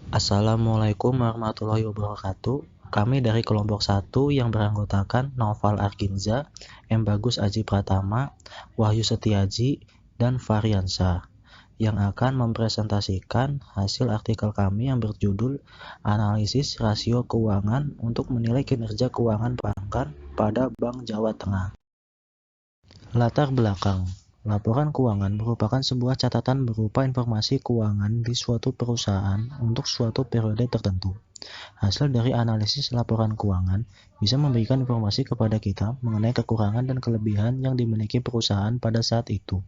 Assalamualaikum warahmatullahi wabarakatuh. Kami dari kelompok 1 yang beranggotakan Naufal Arkinza, M. Bagus Aji Pratama, Wahyu Setiaji, dan Variansyah yang akan mempresentasikan hasil artikel kami yang berjudul Analisis Rasio Keuangan untuk menilai kinerja keuangan perbankan pada Bank Jawa Tengah. Latar belakang. Laporan keuangan merupakan sebuah catatan berupa informasi keuangan di suatu perusahaan untuk suatu periode tertentu. Hasil dari analisis laporan keuangan bisa memberikan informasi kepada kita mengenai kekurangan dan kelebihan yang dimiliki perusahaan pada saat itu.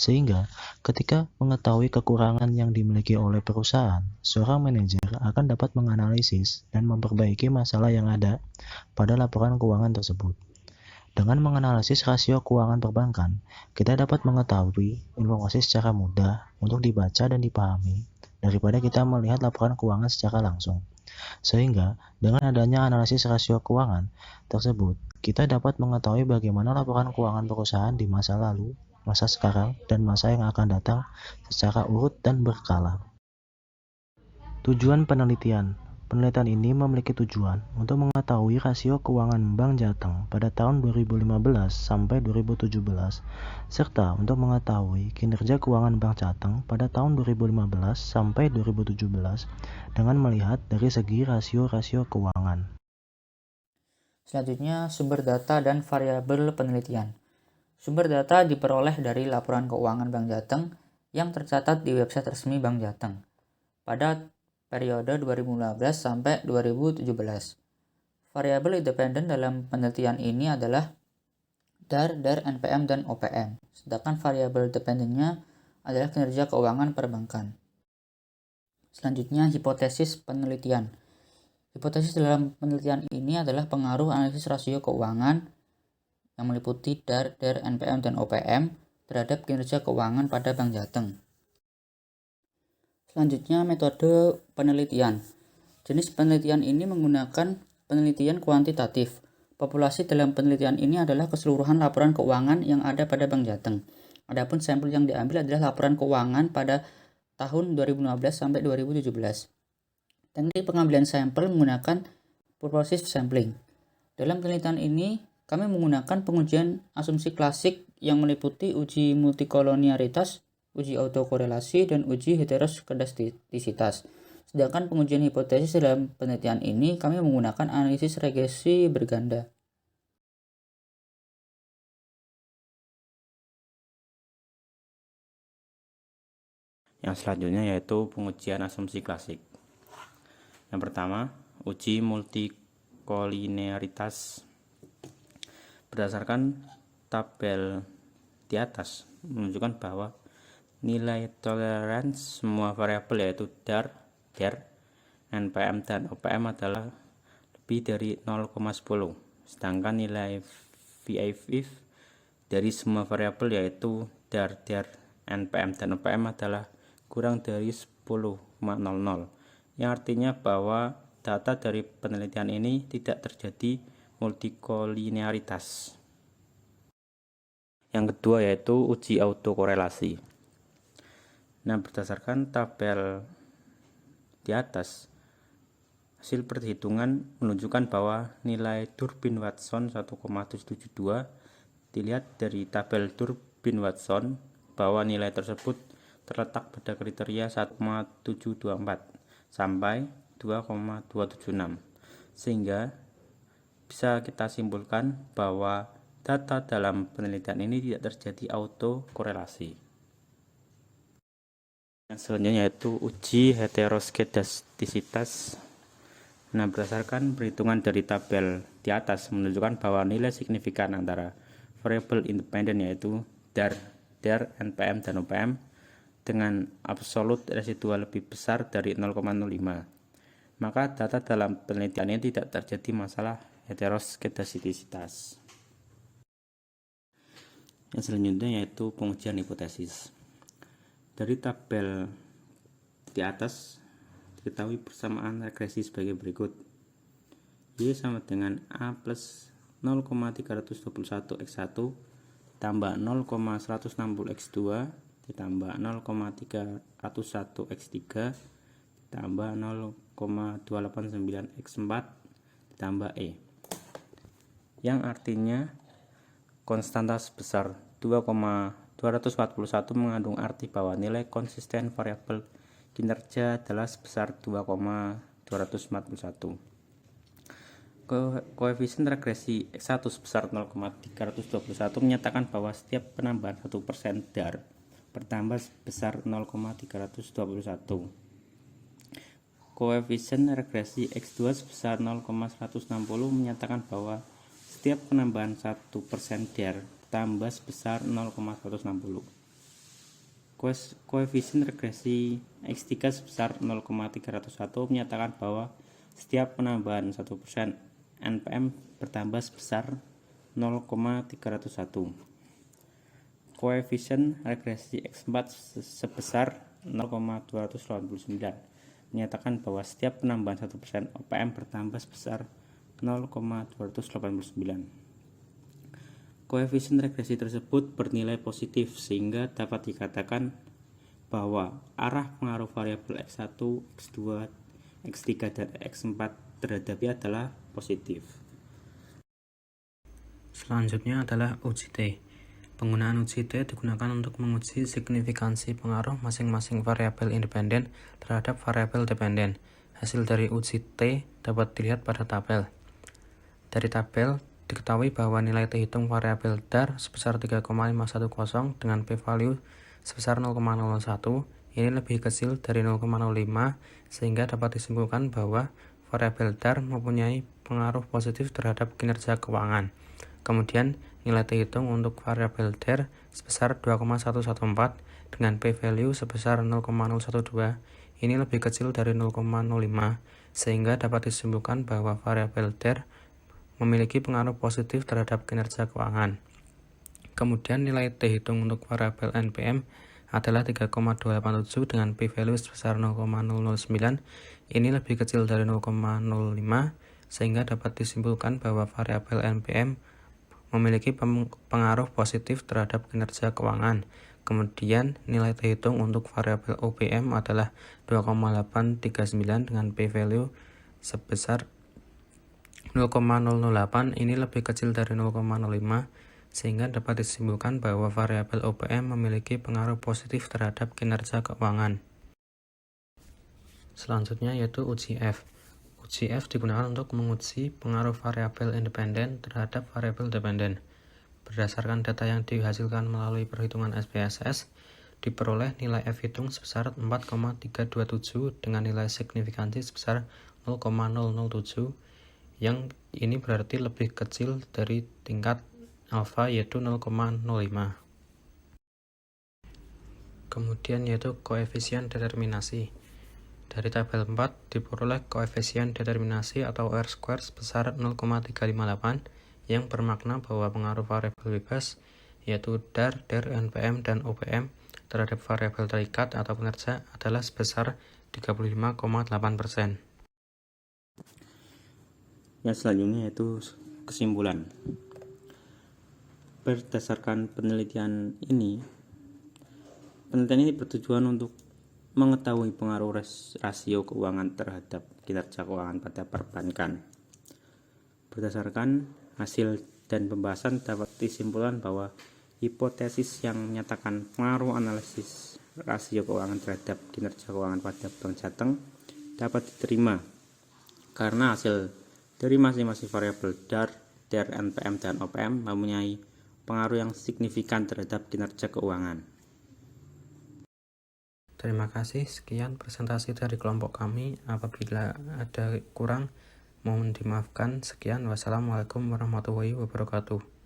Sehingga, ketika mengetahui kekurangan yang dimiliki oleh perusahaan, seorang manajer akan dapat menganalisis dan memperbaiki masalah yang ada pada laporan keuangan tersebut. Dengan menganalisis rasio keuangan perbankan, kita dapat mengetahui informasi secara mudah untuk dibaca dan dipahami daripada kita melihat laporan keuangan secara langsung. Sehingga, dengan adanya analisis rasio keuangan tersebut, kita dapat mengetahui bagaimana laporan keuangan perusahaan di masa lalu, masa sekarang, dan masa yang akan datang secara urut dan berkala. Tujuan penelitian. Penelitian ini memiliki tujuan untuk mengetahui rasio keuangan Bank Jateng pada tahun 2015 sampai 2017, serta untuk mengetahui kinerja keuangan Bank Jateng pada tahun 2015 sampai 2017 dengan melihat dari segi rasio-rasio keuangan. Selanjutnya, sumber data dan variabel penelitian. Sumber data diperoleh dari laporan keuangan Bank Jateng yang tercatat di website resmi Bank Jateng pada periode 2015 sampai 2017. Variabel independen dalam penelitian ini adalah DAR, NPM, dan OPM. Sedangkan variabel dependennya adalah kinerja keuangan perbankan. Selanjutnya, hipotesis penelitian. Hipotesis dalam penelitian ini adalah pengaruh analisis rasio keuangan yang meliputi DAR, NPM, dan OPM terhadap kinerja keuangan pada Bank Jateng. Selanjutnya, metode penelitian. Jenis penelitian ini menggunakan penelitian kuantitatif. Populasi dalam penelitian ini adalah keseluruhan laporan keuangan yang ada pada Bank Jateng. Adapun sampel yang diambil adalah laporan keuangan pada tahun 2015 sampai 2017. Teknik pengambilan sampel menggunakan purposive sampling. Dalam penelitian ini, kami menggunakan pengujian asumsi klasik yang meliputi uji multikolonialitas, uji autokorelasi, dan uji heteroskedastisitas. Sedangkan pengujian hipotesis dalam penelitian ini kami menggunakan analisis regresi berganda. Yang selanjutnya yaitu pengujian asumsi klasik. Yang pertama, uji multikolinearitas. Berdasarkan tabel di atas menunjukkan bahwa nilai toleransi semua variabel yaitu DAR, NPM, dan OPM adalah lebih dari 0,10. Sedangkan nilai VIF dari semua variabel yaitu DAR, NPM, dan OPM adalah kurang dari 10,00, yang artinya bahwa data dari penelitian ini tidak terjadi multikolinearitas. Yang kedua yaitu uji autokorelasi. Nah, berdasarkan tabel di atas, hasil perhitungan menunjukkan bahwa nilai Durbin-Watson 1,772 dilihat dari tabel Durbin-Watson bahwa nilai tersebut terletak pada kriteria 1,724 sampai 2,276, sehingga bisa kita simpulkan bahwa data dalam penelitian ini tidak terjadi autokorelasi. Yang selanjutnya yaitu uji heteroskedastisitas. Nah, berdasarkan perhitungan dari tabel di atas menunjukkan bahwa nilai signifikan antara variabel independen yaitu DAR, NPM, dan OPM dengan absolut residual lebih besar dari 0,05. Maka data dalam penelitian ini tidak terjadi masalah heteroskedastisitas. Yang selanjutnya yaitu pengujian hipotesis. Dari tabel di atas diketahui persamaan regresi sebagai berikut. Y sama dengan A plus 0,321 X1 tambah 0,160 X2 ditambah 0,301 X3 tambah 0,289x4 ditambah E, yang artinya konstanta sebesar 2,241 mengandung arti bahwa nilai konsisten variabel kinerja adalah sebesar 2,241. Koefisien regresi X1 sebesar 0,321 menyatakan bahwa setiap penambahan 1% DAR bertambah sebesar 0,321. Koefisien regresi X2 sebesar 0,160 menyatakan bahwa setiap penambahan 1% DAR bertambah sebesar 0,160. Koefisien regresi X3 sebesar 0,301 menyatakan bahwa setiap penambahan 1% NPM bertambah sebesar 0,301. Koefisien regresi X4 sebesar 0,289 menyatakan bahwa setiap penambahan 1% OPM bertambah sebesar 0,289. Koefisien regresi tersebut bernilai positif sehingga dapat dikatakan bahwa arah pengaruh variabel X1, X2, X3, dan X4 terhadapnya adalah positif. Selanjutnya adalah uji T. Penggunaan uji T digunakan untuk menguji signifikansi pengaruh masing-masing variabel independen terhadap variabel dependen. Hasil dari uji T dapat dilihat pada tabel. Dari tabel, diketahui bahwa nilai T hitung variabel DAR sebesar 3,510 dengan p-value sebesar 0,01 ini lebih kecil dari 0,05 sehingga dapat disimpulkan bahwa variabel DAR mempunyai pengaruh positif terhadap kinerja keuangan. Kemudian, nilai T hitung untuk variabel DAR sebesar 2,114 dengan p-value sebesar 0,012 ini lebih kecil dari 0,05 sehingga dapat disimpulkan bahwa variabel DAR memiliki pengaruh positif terhadap kinerja keuangan. Kemudian nilai T hitung untuk variabel NPM adalah 3,287 dengan p-value sebesar 0,009 ini lebih kecil dari 0,05 sehingga dapat disimpulkan bahwa variabel NPM memiliki pengaruh positif terhadap kinerja keuangan. Kemudian nilai T hitung untuk variabel OPM adalah 2,839 dengan p-value sebesar 0,008 ini lebih kecil dari 0,05 sehingga dapat disimpulkan bahwa variabel OPM memiliki pengaruh positif terhadap kinerja keuangan. Selanjutnya yaitu uji F. Uji F digunakan untuk menguji pengaruh variabel independen terhadap variabel dependen. Berdasarkan data yang dihasilkan melalui perhitungan SPSS, diperoleh nilai F hitung sebesar 4,327 dengan nilai signifikansi sebesar 0,007 yang ini berarti lebih kecil dari tingkat alfa yaitu 0,05. Kemudian yaitu koefisien determinasi. Dari tabel 4 diperoleh koefisien determinasi atau R² sebesar 0,358 yang bermakna bahwa pengaruh variabel bebas yaitu DAR, NPM, dan OPM terhadap variabel terikat atau kinerja adalah sebesar 35,8%. Yang selanjutnya yaitu kesimpulan. Berdasarkan penelitian ini bertujuan untuk mengetahui pengaruh rasio keuangan terhadap kinerja keuangan pada perbankan. Berdasarkan hasil dan pembahasan dapat disimpulkan bahwa hipotesis yang menyatakan pengaruh analisis rasio keuangan terhadap kinerja keuangan pada Bank Jateng dapat diterima karena hasil dari masing-masing variabel DAR, NPM, dan OPM mempunyai pengaruh yang signifikan terhadap kinerja keuangan. Terima kasih, sekian presentasi dari kelompok kami. Apabila ada kurang, mohon dimaafkan. Sekian, wassalamualaikum warahmatullahi wabarakatuh.